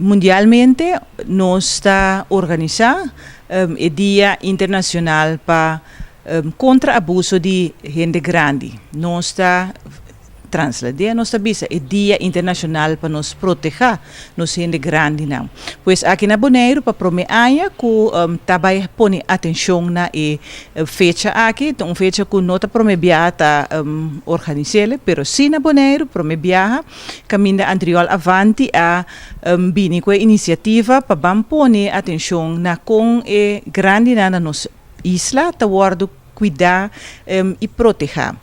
mundialmente nós está organizando o Dia Internacional para contra abuso de gente grande. Nós está translade, nós está bisa o Dia Internacional para nos proteger nos gente grande não. Pois aqui na Bonaire para prometer que também põe atenção na fecha aqui, então fecha que não está promebiar tá organizar, pero sim na Bonaire promebiar caminho anterior avante a bini com iniciativa para pôr atenção na com grande na nos isla, tá guardo cuidar e proteger.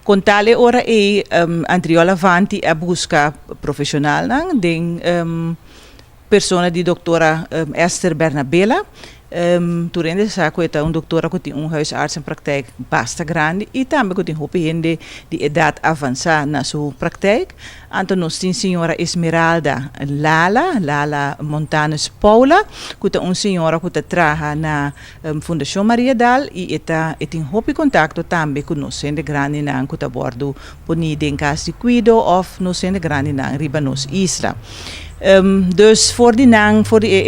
Contale ora anterior avanti a busca profissional den persona di doutora Esther Bernabella. Turende sa ko ita doutora ko tem huisarts en praktijk basta grande e também ko tem hope gente de idade avançada na sua praktijk. Anto nos tem senhora Esmeralda Lala Montanes Paula, que é senhora que trabalha na Fundação Maria Dal e tem hope contato também com nós gente grande na que bordo poni den caso de cuido of nós gente grande na riba nos isla. Dus voor die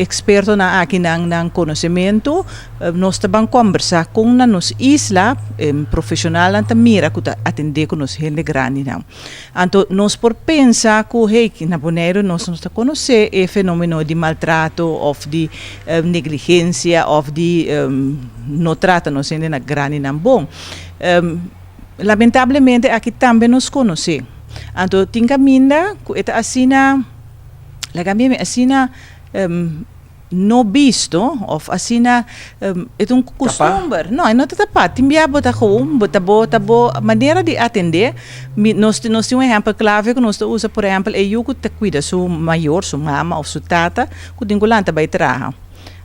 experto na aqui ng conhecimento, nós também conversar com na nos isla profissional na mira que atender com nos gente grande não. Então nós por pensar que na Bonaire nós não conhecer o fenômeno de maltrato ou de negligência ou de não trata nos gente na grande não bom. Lamentavelmente aqui também nos conhecer. Então tem caminho que é assim Lagami asina no visto of asina itong customer. No, não está tapat. Timbia bota bo maneira de atender. Nós temos exemplo clave que nós usa por exemplo eu que te cuida su maior, su mama ou su tata, que dingulanta vai trabalhar.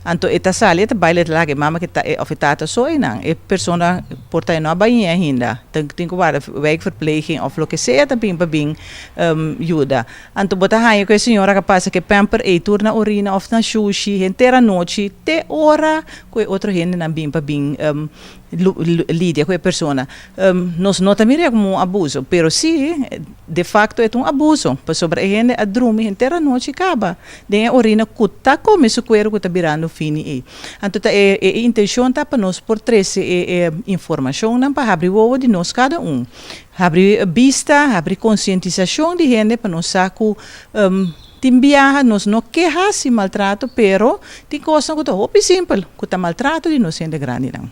Anto ita sali ita baile lagi mama kita of tata so inang persona porta no bainha ainda tem que war werkverpleging of lo que sea também babing ajuda anto bota haia com a senhora que passa que pamper turna urina of na sushi inteira noite te hora com outro gente na bim babing lidia com a persona nós não também como abuso pero sim de facto é abuso para sobre a gente a dormir inteira noite acaba de urina cuta come su cuero que tá virando fini então a intenção tá para nós por trazer informação não para abrir o olho de nós cada abrir vista abrir conscientização de gente para nós saco timbiaha nós não queja se maltrato pero tem coisa que tá simples que tá maltrato de nós gente grande não